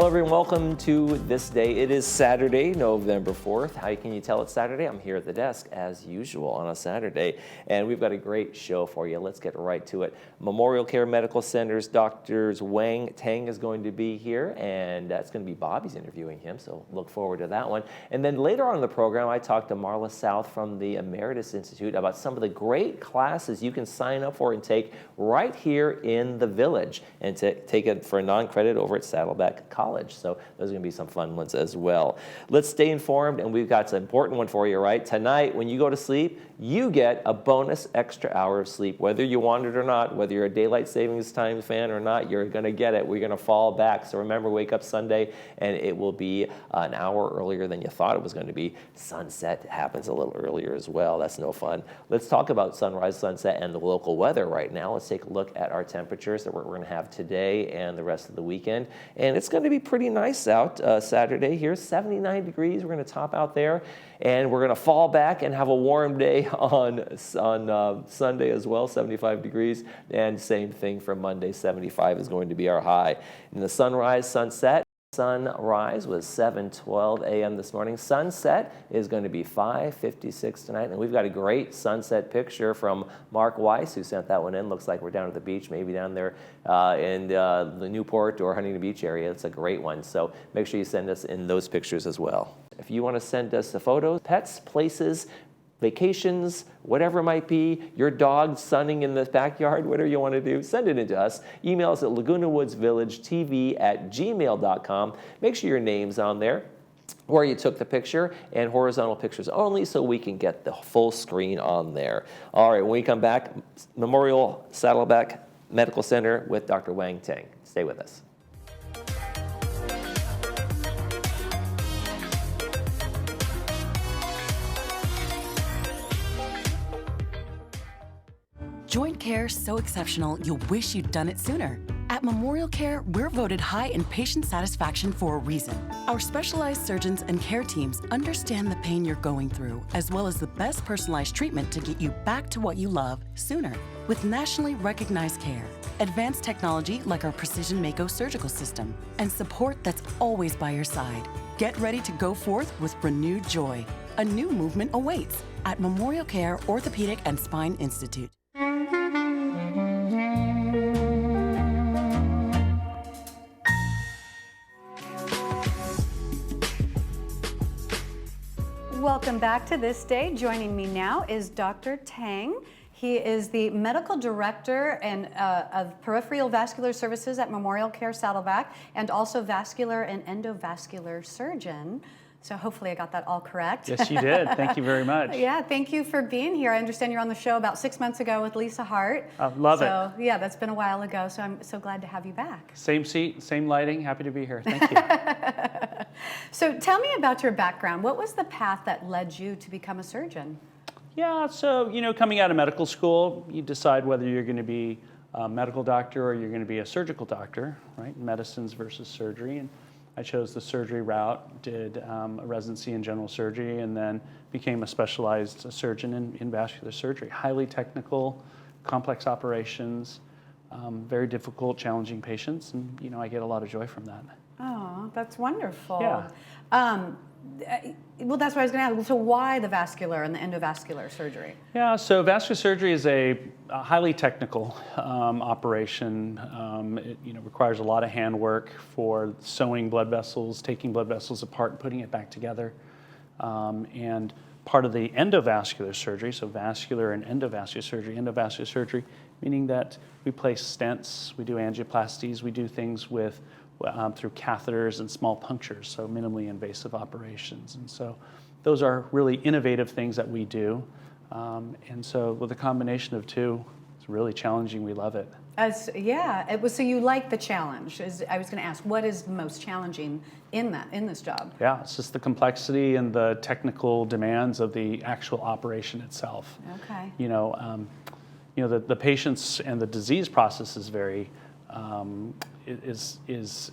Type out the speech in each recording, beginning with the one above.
Hello everyone, welcome to This Day. It is Saturday, November 4th. How can you tell it's Saturday? I'm here at the desk as usual on a Saturday, and we've got a great show for you. Let's get right to it. Memorial Care Medical Center's Drs. Wang Tang is going to be here, and it's going to be Bobby's interviewing him, so look forward to that one. And then later on in the program, I talked to Marla South from the Emeritus Institute about some of the great classes you can sign up for and take right here in the Village, and to take it for a non-credit over at Saddleback College. So those are going to be some fun ones as well. Let's stay informed, and we've got an important one for you, right? Tonight, when you go to sleep, you get a bonus extra hour of sleep. Whether you want it or not, whether you're a daylight savings time fan or not, you're going to get it. We're going to fall back. So remember, wake up Sunday, and it will be an hour earlier than you thought it was going to be. Sunset happens a little earlier as well. That's no fun. Let's talk about sunrise, sunset, and the local weather right now. Let's take a look at our temperatures that we're going to have today and the rest of the weekend. And it's going to be pretty nice out Saturday here, 79 degrees. We're going to top out there, and we're going to fall back and have a warm day on Sunday as well, 75 degrees, and same thing for Monday, 75 is going to be our high. And the sunrise, sunset. Sunrise was 7:12 a.m. this morning. Sunset is going to be 5:56 tonight. And we've got a great sunset picture from Mark Weiss, who sent that one in. Looks like we're down at the beach, maybe down there in the Newport or Huntington Beach area. It's a great one. So make sure you send us in those pictures as well. If you want to send us the photos, pets, places, vacations, whatever it might be, your dog sunning in the backyard, whatever you want to do, send it in to us. Email us at lagunawoodsvillagetv@gmail.com. Make sure your name's on there, where you took the picture, and horizontal pictures only, so we can get the full screen on there. All right, when we come back, Memorial Saddleback Medical Center with Dr. Wang Tang. Stay with us. Joint care so exceptional, you'll wish you'd done it sooner. At Memorial Care, we're voted high in patient satisfaction for a reason. Our specialized surgeons and care teams understand the pain you're going through, as well as the best personalized treatment to get you back to what you love sooner. With nationally recognized care, advanced technology like our Precision Mako surgical system, and support that's always by your side. Get ready to go forth with renewed joy. A new movement awaits at Memorial Care Orthopedic and Spine Institute. Welcome back to This Day. Joining me now is Dr. Tang. He is the medical director of peripheral vascular services at Memorial Care Saddleback, and also vascular and endovascular surgeon. So hopefully I got that all correct. Yes, you did. Thank you very much. Yeah, thank you for being here. I understand you're on the show about 6 months ago with Lisa Hart. Love it. So yeah, that's been a while ago, so I'm so glad to have you back. Same seat, same lighting. Happy to be here. Thank you. So tell me about your background. What was the path that led you to become a surgeon? Yeah, so, coming out of medical school, you decide whether you're going to be a medical doctor or you're going to be a surgical doctor, right? Medicines versus surgery. And I chose the surgery route, did a residency in general surgery, and then became a specialized surgeon in vascular surgery. Highly technical, complex operations, very difficult, challenging patients, and I get a lot of joy from that. Oh, that's wonderful. Yeah. Well, that's what I was going to ask. So why the vascular and the endovascular surgery? Yeah, so vascular surgery is a highly technical operation. It requires a lot of handwork for sewing blood vessels, taking blood vessels apart, and putting it back together. And part of the endovascular surgery, so vascular and endovascular surgery meaning that we place stents, we do angioplasties, we do things with through catheters and small punctures, so minimally invasive operations. And so those are really innovative things that we do. And so with a combination of two, it's really challenging. We love it. So you like the challenge. I was going to ask, what is the most challenging in this job? Yeah, it's just the complexity and the technical demands of the actual operation itself. Okay. The patients and the disease process is very is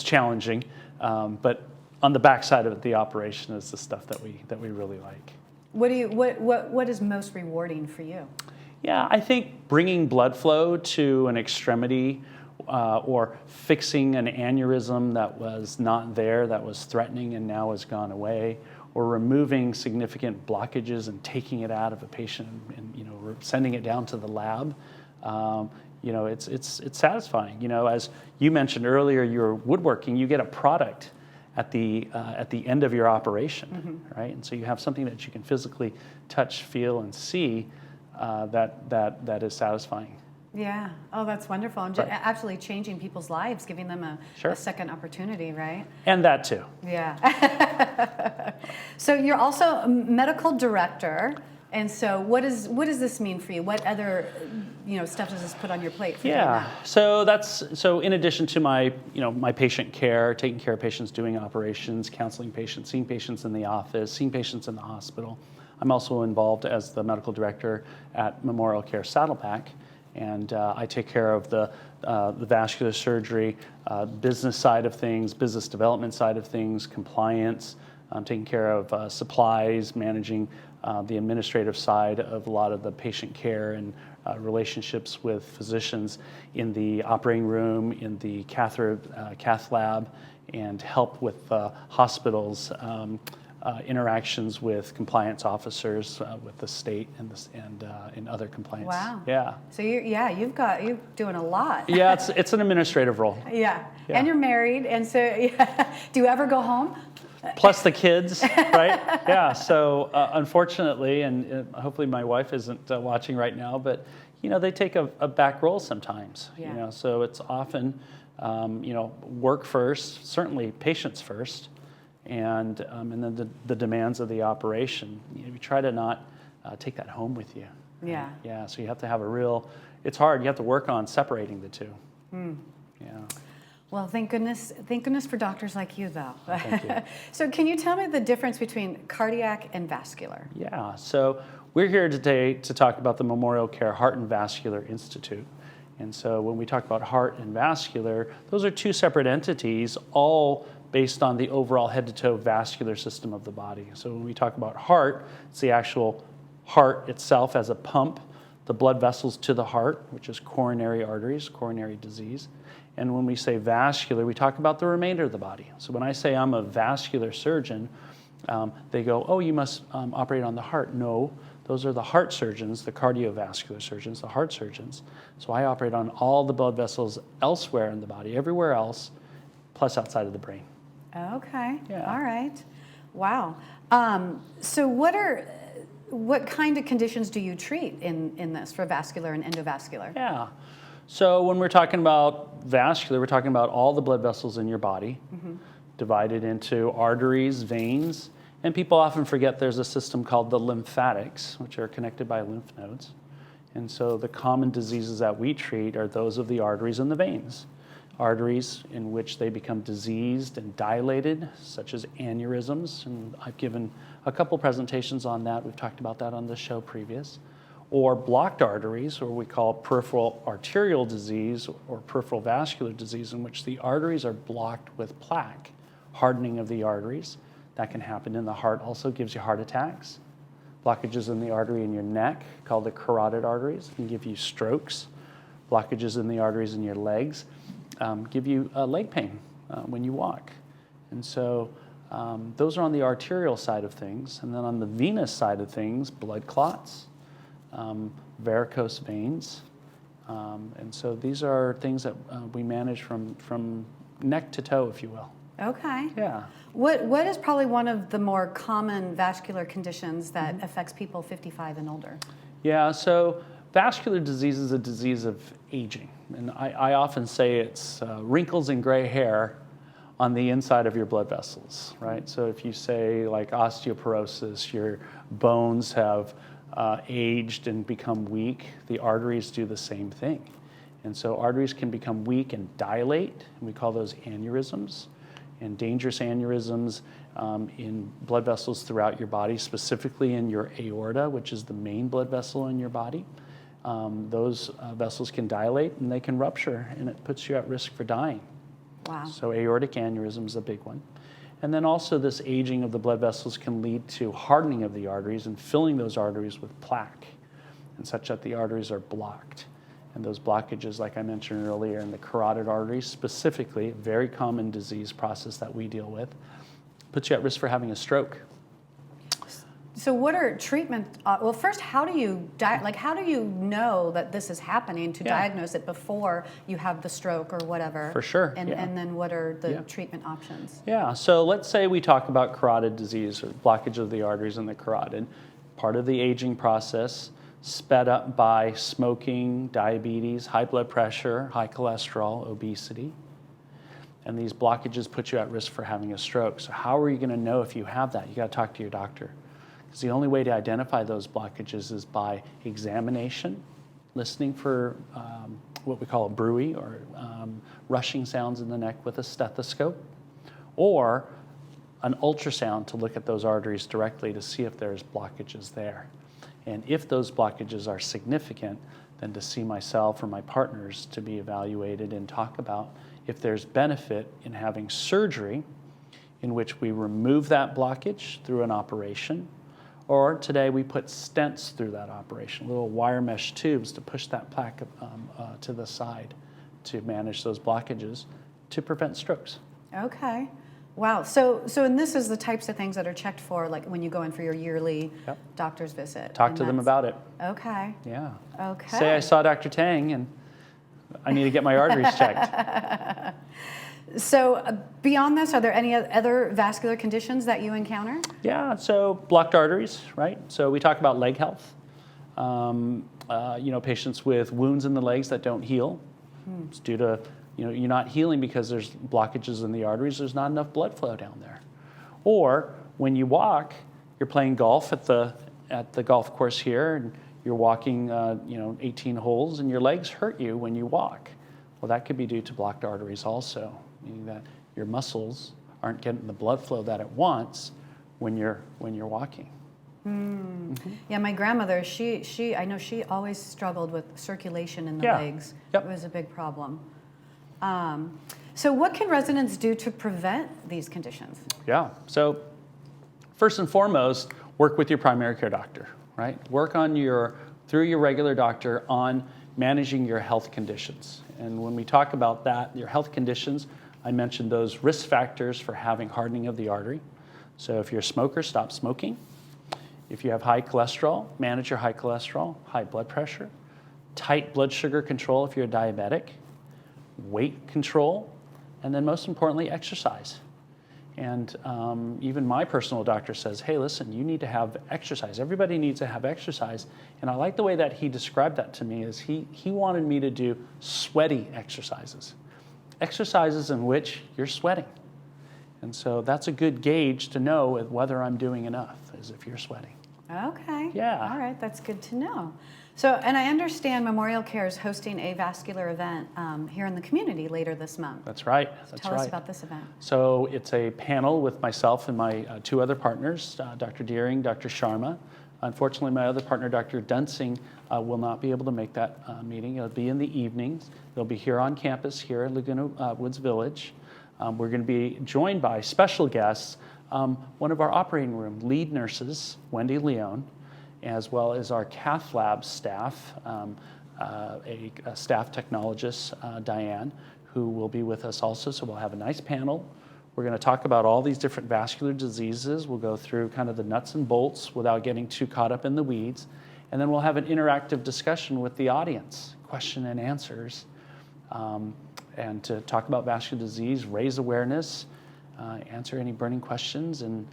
challenging, but on the backside of it, the operation is the stuff that we really like. What is most rewarding for you? Yeah, I think bringing blood flow to an extremity or fixing an aneurysm that was not there, that was threatening and now has gone away, or removing significant blockages and taking it out of a patient and sending it down to the lab. It's satisfying. As you mentioned earlier, you're woodworking, you get a product at the end of your operation, right? And so you have something that you can physically touch, feel, and see that is satisfying. Yeah. Oh, that's wonderful. And Right. actually changing people's lives, giving them a second opportunity, right? And that too. Yeah. So you're also a medical director. And so what does this mean for you? What other stuff does this put on your plate for doing that? So in addition to my my patient care, taking care of patients, doing operations, counseling patients, seeing patients in the office, seeing patients in the hospital, I'm also involved as the medical director at Memorial Care Saddleback, and I take care of the vascular surgery, business side of things, business development side of things, compliance. I'm taking care of supplies, managing the administrative side of a lot of the patient care and relationships with physicians in the operating room, in the cath lab, and help with hospitals' interactions with compliance officers, with the state and in other compliance. Wow. Yeah. So you're doing a lot. Yeah, it's an administrative role. Yeah. Yeah. And you're married, and so do you ever go home? Plus the kids, right? Yeah. So unfortunately, and hopefully my wife isn't watching right now, but they take a back role sometimes. Yeah. So it's often work first, certainly patients first, and then the demands of the operation. You try to not take that home with you. Yeah. Yeah. So you have to have it's hard. You have to work on separating the two. Yeah. Well, thank goodness for doctors like you, though. Thank you. So can you tell me the difference between cardiac and vascular? Yeah, so we're here today to talk about the Memorial Care Heart and Vascular Institute. And so when we talk about heart and vascular, those are two separate entities, all based on the overall head-to-toe vascular system of the body. So when we talk about heart, it's the actual heart itself as a pump, the blood vessels to the heart, which is coronary arteries, coronary disease. And when we say vascular, we talk about the remainder of the body. So when I say I'm a vascular surgeon, they go, oh, you must operate on the heart. No, those are the heart surgeons, the cardiovascular surgeons, the heart surgeons. So I operate on all the blood vessels elsewhere in the body, everywhere else, plus outside of the brain. Okay. Yeah. All right. Wow. So what kind of conditions do you treat in this for vascular and endovascular? Yeah. So when we're talking about vascular, we're talking about all the blood vessels in your body, divided into arteries, veins, and people often forget there's a system called the lymphatics, which are connected by lymph nodes. And so the common diseases that we treat are those of the arteries and the veins. Arteries in which they become diseased and dilated, such as aneurysms, and I've given a couple presentations on that. We've talked about that on the show previous. Or blocked arteries, or we call peripheral arterial disease or peripheral vascular disease, in which the arteries are blocked with plaque, hardening of the arteries. That can happen in the heart, also gives you heart attacks. Blockages in the artery in your neck, called the carotid arteries, can give you strokes. Blockages in the arteries in your legs give you leg pain when you walk. And so those are on the arterial side of things. And then on the venous side of things, blood clots, varicose veins. And so these are things that we manage from neck to toe, if you will. Okay. Yeah. What is probably one of the more common vascular conditions that affects people 55 and older? Yeah, so vascular disease is a disease of aging. And I often say it's wrinkles and gray hair on the inside of your blood vessels, right? So if you say like osteoporosis, your bones have aged and become weak, the arteries do the same thing. And so arteries can become weak and dilate, and we call those aneurysms. And dangerous aneurysms in blood vessels throughout your body, specifically in your aorta, which is the main blood vessel in your body. Those vessels can dilate and they can rupture, and it puts you at risk for dying. Wow. So aortic aneurysm is a big one. And then also this aging of the blood vessels can lead to hardening of the arteries and filling those arteries with plaque, and such that the arteries are blocked. And those blockages, like I mentioned earlier, in the carotid arteries specifically, a very common disease process that we deal with, puts you at risk for having a stroke. So what are treatment, well, first, how do you know that this is happening to diagnose it before you have the stroke or whatever? For sure, And, yeah. and then what are the treatment options? Yeah, so let's say we talk about carotid disease or blockage of the arteries in the carotid, part of the aging process, sped up by smoking, diabetes, high blood pressure, high cholesterol, obesity. And these blockages put you at risk for having a stroke. So how are you going to know if you have that? You got to talk to your doctor. Because the only way to identify those blockages is by examination, listening for what we call a bruit or rushing sounds in the neck with a stethoscope, or an ultrasound to look at those arteries directly to see if there's blockages there. And if those blockages are significant, then to see myself or my partners to be evaluated and talk about if there's benefit in having surgery in which we remove that blockage through an operation, or today we put stents through that operation, little wire mesh tubes to push that plaque to the side to manage those blockages to prevent strokes. Okay. Wow. So and this is the types of things that are checked for, like when you go in for your yearly doctor's visit. Talk to them about it. Okay. Yeah. Okay. Say I saw Dr. Tang and I need to get my arteries checked. So beyond this, are there any other vascular conditions that you encounter? Yeah, so blocked arteries, right? So we talk about leg health. Patients with wounds in the legs that don't heal. It's due to, you're not healing because there's blockages in the arteries. There's not enough blood flow down there. Or when you walk, you're playing golf at the golf course here, and you're walking, 18 holes, and your legs hurt you when you walk. Well, that could be due to blocked arteries also, meaning that your muscles aren't getting the blood flow that it wants when you're walking. Mm-hmm. Yeah, my grandmother, I know she always struggled with circulation in the legs. Yep. It was a big problem. So what can residents do to prevent these conditions? Yeah, so first and foremost, work with your primary care doctor, right? Work through your regular doctor on managing your health conditions. And when we talk about that, your health conditions, I mentioned those risk factors for having hardening of the artery. So if you're a smoker, stop smoking. If you have high cholesterol, manage your high cholesterol, high blood pressure, tight blood sugar control if you're a diabetic, weight control, and then most importantly, exercise. And even my personal doctor says, hey, listen, you need to have exercise. Everybody needs to have exercise. And I like the way that he described that to me is he wanted me to do sweaty exercises. Exercises in which you're sweating. And so that's a good gauge to know whether I'm doing enough, is if you're sweating. Okay. Yeah. All right, that's good to know. So, and I understand Memorial Care is hosting a vascular event here in the community later this month. That's right. Tell us about this event. So it's a panel with myself and my two other partners, Dr. Deering, Dr. Sharma. Unfortunately, my other partner, Dr. Dunsing, will not be able to make that meeting. It'll be in the evenings. They'll be here on campus here at Laguna Woods Village. We're going to be joined by special guests, one of our operating room lead nurses, Wendy Leone, as well as our cath lab staff, a staff technologist, Diane, who will be with us also. So we'll have a nice panel. We're going to talk about all these different vascular diseases. We'll go through kind of the nuts and bolts without getting too caught up in the weeds. And then we'll have an interactive discussion with the audience, question and answers, and to talk about vascular disease, raise awareness, answer any burning questions, and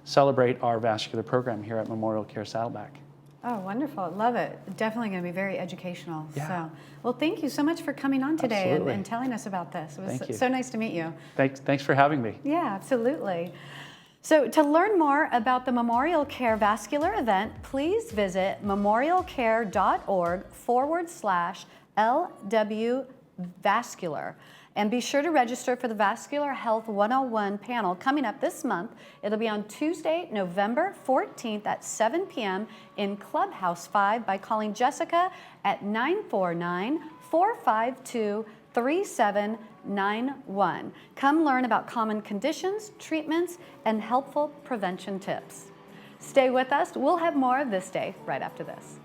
celebrate our vascular program here at Memorial Care Saddleback. Oh, wonderful. Love it. Definitely going to be very educational. Yeah. So, well, thank you so much for coming on today and telling us about this. It Thank you. was so nice to meet you. Thanks for having me. Yeah, absolutely. So to learn more about the Memorial Care Vascular event, please visit memorialcare.org/LW Vascular. And be sure to register for the Vascular Health 101 panel coming up this month. It'll be on Tuesday, November 14th at 7 p.m. in Clubhouse 5 by calling Jessica at 949-452-3791. Come learn about common conditions, treatments, and helpful prevention tips. Stay with us. We'll have more of This Day right after this.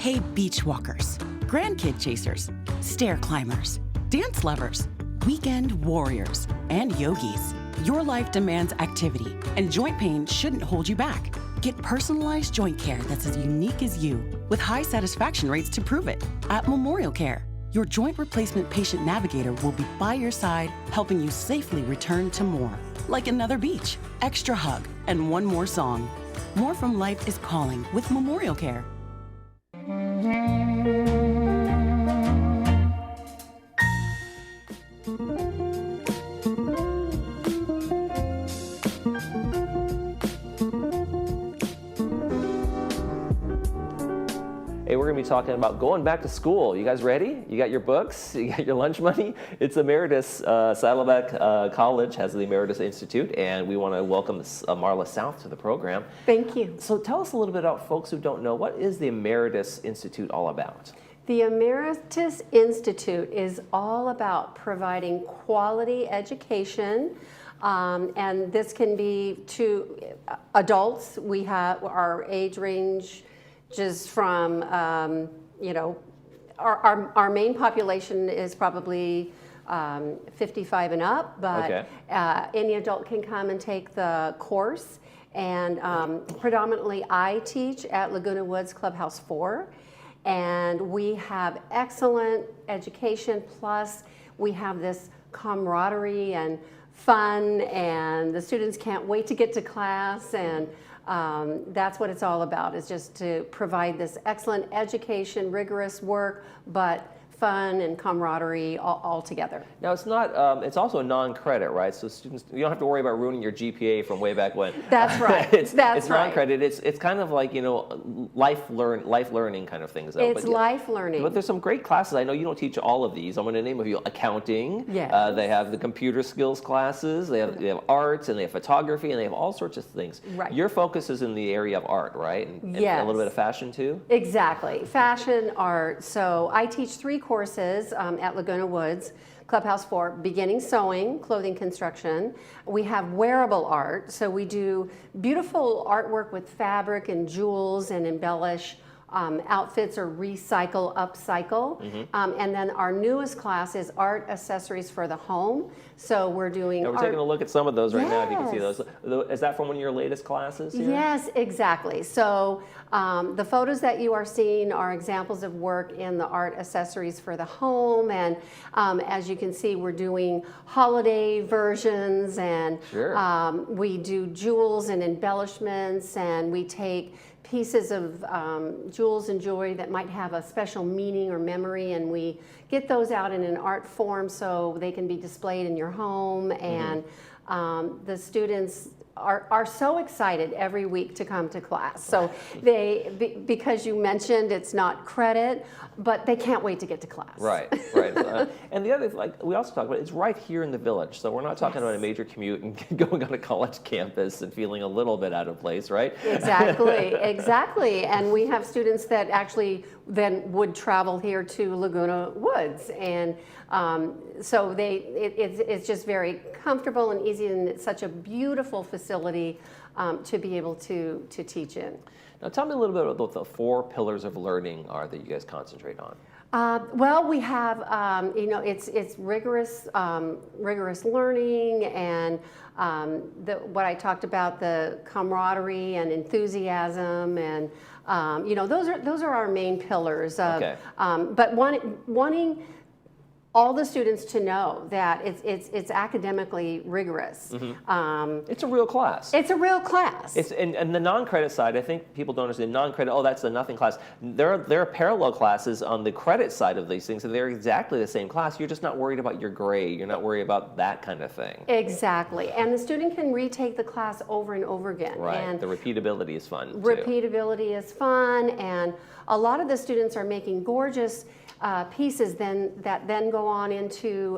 Hey, beach walkers, grandkid chasers, stair climbers, dance lovers, weekend warriors, and yogis. Your life demands activity, and joint pain shouldn't hold you back. Get personalized joint care that's as unique as you, with high satisfaction rates to prove it. At Memorial Care, your joint replacement patient navigator will be by your side, helping you safely return to more. Like another beach, extra hug, and one more song. More from life is calling with Memorial Care. Hey, we're going to be talking about going back to school. You guys ready? You got your books? You got your lunch money? It's Emeritus. Saddleback College has the Emeritus Institute, and we want to welcome Marla South to the program. Thank you. So tell us a little bit about folks who don't know, what is the Emeritus Institute all about? The Emeritus Institute is all about providing quality education, and this can be to adults. We have our age range just from, our main population is probably 55 and up, but okay. Any adult can come and take the course. And predominantly I teach at Laguna Woods Clubhouse 4, and we have excellent education, plus we have this camaraderie and fun, and the students can't wait to get to class, and that's what it's all about, is just to provide this excellent education, rigorous work, but fun and camaraderie all together. Now it's not. It's also a non-credit, right? So students, you don't have to worry about ruining your GPA from way back when. That's right. it's That's right. non-credit. It's kind of like life learning kind of things. Though. It's life learning. But there's some great classes. I know you don't teach all of these. I'm going to name a few. Accounting. Yes. They have the computer skills classes. They have arts, and they have photography, and they have all sorts of things. Right. Your focus is in the area of art, right? And Yes. a little bit of fashion too. Exactly. Fashion, art. So I teach 3 courses at Laguna Woods Clubhouse 4, beginning sewing, clothing construction. We have wearable art, so we do beautiful artwork with fabric and jewels and embellish outfits or recycle, upcycle. Mm-hmm. And then our newest class is art accessories for the home. So we're doing we're taking a look at some of those right now, if you can see Yes. those. Is that from one of your latest classes here? Yes, exactly. So the photos that you are seeing are examples of work in the art accessories for the home. And as you can see, we're doing holiday versions, and Sure. We do jewels and embellishments, and we take pieces of jewels and jewelry that might have a special meaning or memory, and we get those out in an art form so they can be displayed in your home. And the students are so excited every week to come to class. So because you mentioned it's not credit, but they can't wait to get to class. Right, right. And the other, like we also talk about, it's right here in the village. So we're not talking about a major commute and going on a college campus and feeling a little bit out of place, right? Exactly, exactly. And we have students that actually then would travel here to Laguna Woods, and so it's just very comfortable and easy, and it's such a beautiful facility to be able to teach in. Now tell me a little bit about what the 4 pillars of learning are that you guys concentrate on. Well, we have, it's rigorous, rigorous learning, and what I talked about, the camaraderie and enthusiasm, and those are our main pillars. Okay. But wanting all the students to know that it's academically rigorous. Mm-hmm. It's a real class. It's a real class. And the non-credit side, I think people don't understand non-credit. Oh, that's a nothing class. There are parallel classes on the credit side of these things, and they're exactly the same class. You're just not worried about your grade. You're not worried about that kind of thing. Exactly, and the student can retake the class over and over again. Right. And the repeatability is fun too. repeatability is fun, and a lot of the students are making gorgeous pieces that then go on into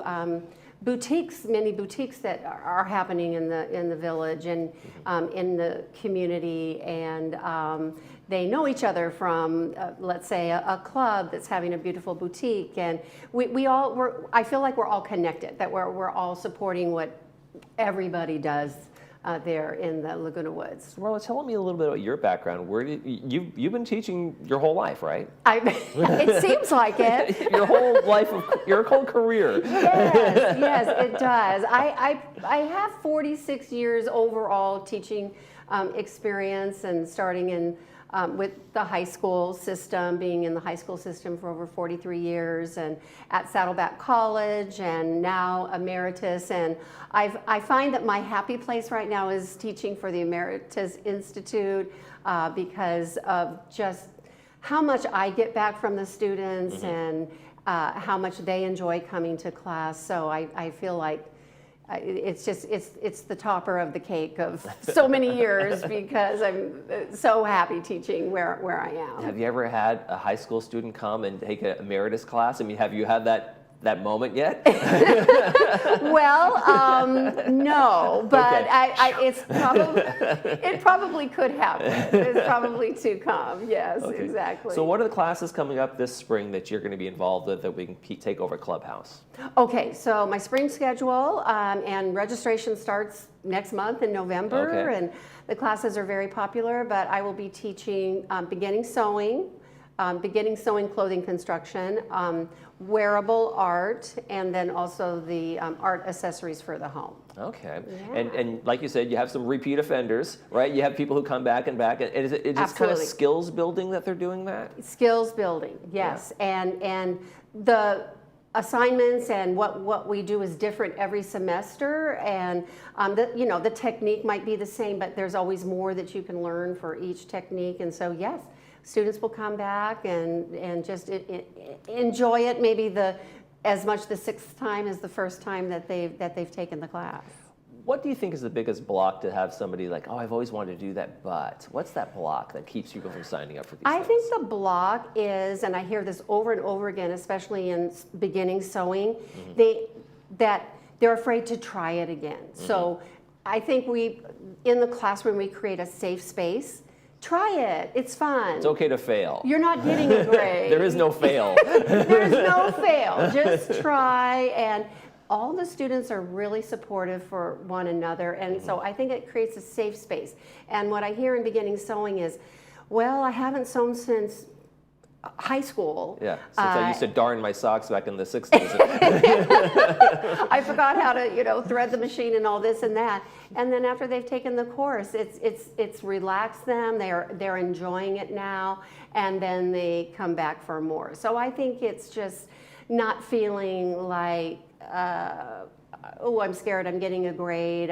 boutiques, many boutiques that are happening in the village and in the community, and they know each other from, let's say, a club that's having a beautiful boutique, and I feel like we're all connected, that we're all supporting what everybody does there in the Laguna Woods. Marla, tell me a little bit about your background. Where did you've been teaching your whole life, right? It seems like it. Your whole life, your whole career. Yes, it does. I have 46 years overall teaching experience, and starting in with the high school system, being in the high school system for over 43 years, and at Saddleback College, and now Emeritus. And I find that my happy place right now is teaching for the Emeritus Institute because of just how much I get back from the students and how much they enjoy coming to class. So I feel like it's the topper of the cake of so many years because I'm so happy teaching where I am. Have you ever had a high school student come and take an emeritus class? I mean, have you had that moment yet? Well, no, but Okay. it probably could happen. It's probably to come. Yes, Okay. exactly. So what are the classes coming up this spring that you're going to be involved with that we can take over Clubhouse? Okay, so my spring schedule and registration starts next month in November, Okay. and the classes are very popular, but I will be teaching beginning sewing, clothing construction, wearable art, and then also the art accessories for the home. Okay. Yeah. And like you said, you have some repeat offenders, right? You have people who come back and back. And is it just kind of Absolutely. skills building that they're doing that? Skills building, yes, and the assignments and what we do is different every semester, and the technique might be the same, but there's always more that you can learn for each technique. And so yes, students will come back and just enjoy it, maybe as much the sixth time as the first time that they've taken the class. What do you think is the biggest block to have somebody like, oh, I've always wanted to do that, but what's that block that keeps you from signing up for these I things? think the block is, and I hear this over and over again, especially in beginning sewing, that they're afraid to try it again. So I think in the classroom, we create a safe space. Try it. It's fun. It's okay to fail. You're not getting a grade. There is no fail. There's no fail. Just try. And all the students are really supportive for one another. And so I think it creates a safe space. And what I hear in beginning sewing is, well, I haven't sewn since high school. Yeah, since I used to darn my socks back in the 60s. I forgot how to, thread the machine and all this and that. And then after they've taken the course, it's relaxed them. They're enjoying it now, and then they come back for more. So I think it's just not feeling like, oh, I'm scared, I'm getting a grade.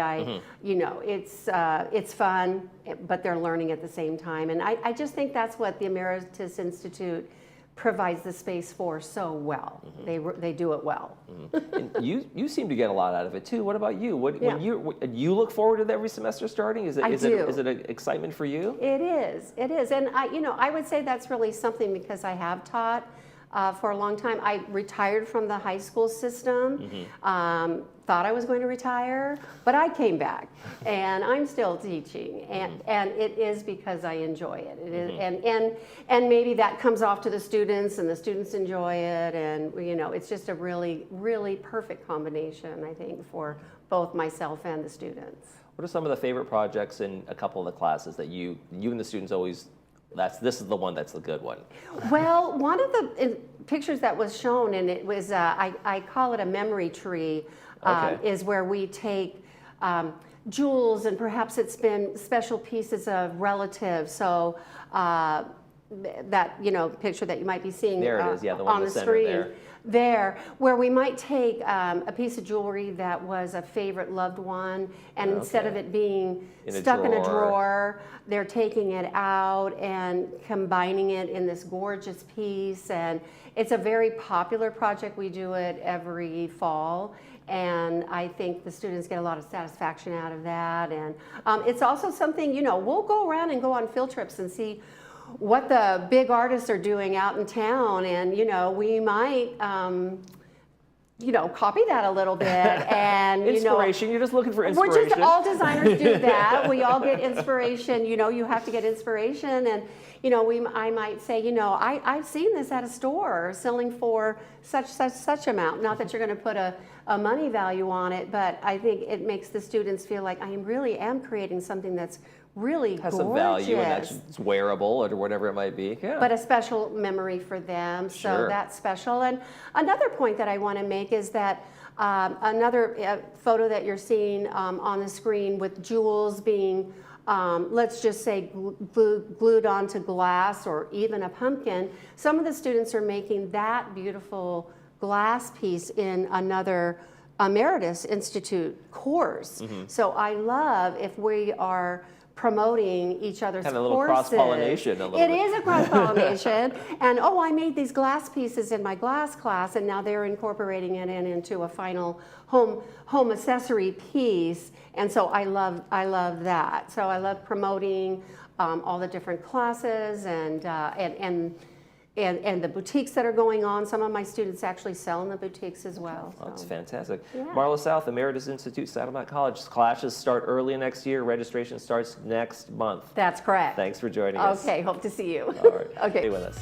It's fun, but they're learning at the same time. And I just think that's what the Emeritus Institute provides the space for so well. They do it well. And you seem to get a lot out of it too. What about you? When you look forward to every semester starting? Is it an excitement for you? It is. And I would say that's really something because I have taught for a long time. I retired from the high school system, thought I was going to retire, but I came back and I'm still teaching, and it is because I enjoy it. It is, and maybe that comes off to the students, and the students enjoy it, and it's just a really, really perfect combination, I think, for both myself and the students. What are some of the favorite projects in a couple of the classes that you and the students always, this is the one that's the good one? Well, one of the pictures that was shown, and it was, I call it a memory tree, is where we take jewels, and perhaps it's been special pieces of relatives. So that picture that you might be seeing there it is, yeah, the one on in the the center screen. There, where we might take a piece of jewelry that was a favorite loved one, and instead of it being stuck in a drawer, they're taking it out and combining it in this gorgeous piece. And it's a very popular project. We do it every fall, and I think the students get a lot of satisfaction out of that. And it's also something, we'll go around and go on field trips and see what the big artists are doing out in town, and we might copy that a little bit and, Inspiration. You're just looking for We're inspiration. just, all designers do that. We all get inspiration. You have to get inspiration. And, I might say, I've seen this at a store selling for such amount. Not that you're going to put a money value on it, but I think it makes the students feel like I really am creating something that's really has gorgeous. some value and that's wearable or whatever it might be. Yeah. But a special memory for them, so Sure. that's special. And another point that I want to make is that another photo that you're seeing on the screen with jewels being, let's just say, glued onto glass or even a pumpkin. Some of the students are making that beautiful glass piece in another Emeritus Institute course. Mm-hmm. So I love if we are promoting each other's Kind of a little courses. cross-pollination a little It bit. is a cross-pollination. And, I made these glass pieces in my glass class, and now they're incorporating it into a final home accessory piece. And so I love that. So I love promoting all the different classes and the boutiques that are going on. Some of my students actually sell in the boutiques as well. Well, that's so. fantastic. Yeah. Marla South, Emeritus Institute, Saddleback College. Classes start early next year. Registration starts next month. That's correct. Thanks for joining us. Okay, hope to see you. All right. Okay. Stay with us.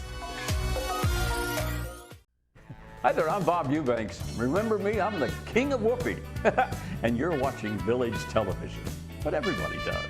Hi there, I'm Bob Eubanks. Remember me? I'm the king of whoopee. And you're watching Village Television. But everybody does.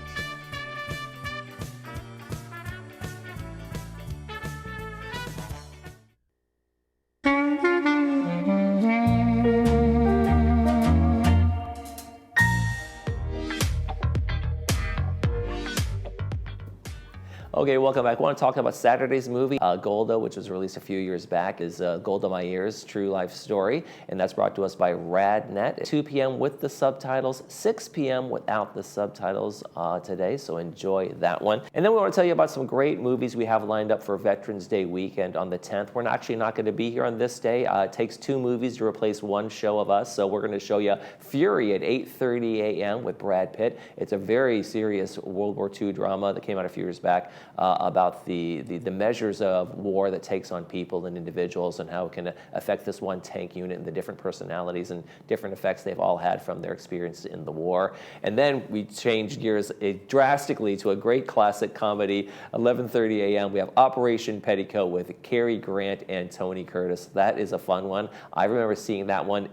Okay, welcome back. I want to talk about Saturday's movie, Golda, which was released a few years back, is Golda Meir's true life story, and that's brought to us by RadNet. 2 p.m. with the subtitles, 6 p.m. without the subtitles today, so enjoy that one. And then we want to tell you about some great movies we have lined up for Veterans Day weekend on the 10th. We're actually not going to be here on this day. It takes 2 movies to replace 1 show of us, so we're going to show you Fury at 8:30 a.m. with Brad Pitt. It's a very serious World War II drama that came out a few years back. About the measures of war that takes on people and individuals and how it can affect this one tank unit and the different personalities and different effects they've all had from their experience in the war. And then we changed gears drastically to a great classic comedy, 11:30 a.m. We have Operation Petticoat with Cary Grant and Tony Curtis. That is a fun one. I remember seeing that one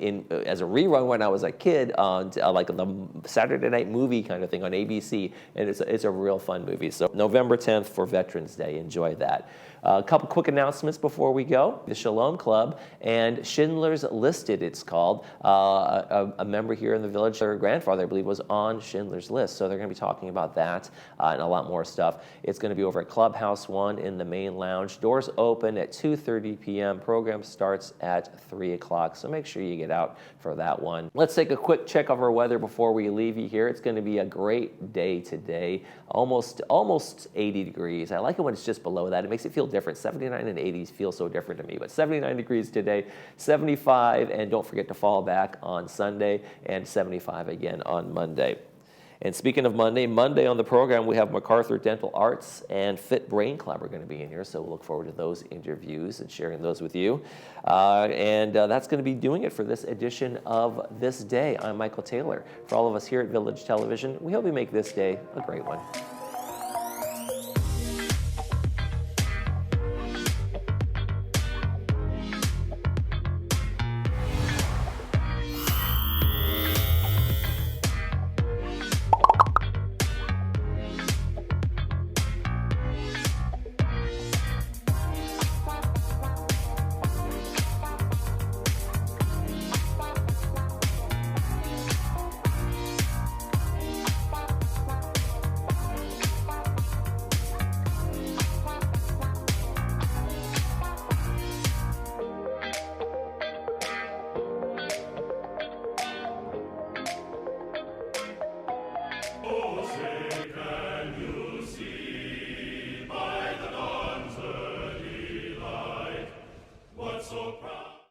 as a rerun when I was a kid on like the Saturday night movie kind of thing on ABC, and it's a real fun movie. So November 10th for Veterans Day. Enjoy that. A couple quick announcements before we go. The Shalom Club and Schindler's Listed, it's called. A member here in the village, their grandfather, I believe, was on Schindler's List. So they're going to be talking about that and a lot more stuff. It's going to be over at Clubhouse 1 in the main lounge. Doors open at 2:30 p.m. Program starts at 3 o'clock. So make sure you get out for that one. Let's take a quick check of our weather before we leave you here. It's going to be a great day today. Almost 80 degrees. I like it when it's just below that. It makes it feel different. 79 and 80s feel so different to me. But 79 degrees today, 75, and don't forget to fall back on Sunday, and 75 again on Monday. And speaking of Monday on the program, we have MacArthur Dental Arts and Fit Brain Club are going to be in here, so we'll look forward to those interviews and sharing those with you. And that's going to be doing it for this edition of This Day. I'm Michael Taylor. For all of us here at Village Television, we hope you make this day a great one.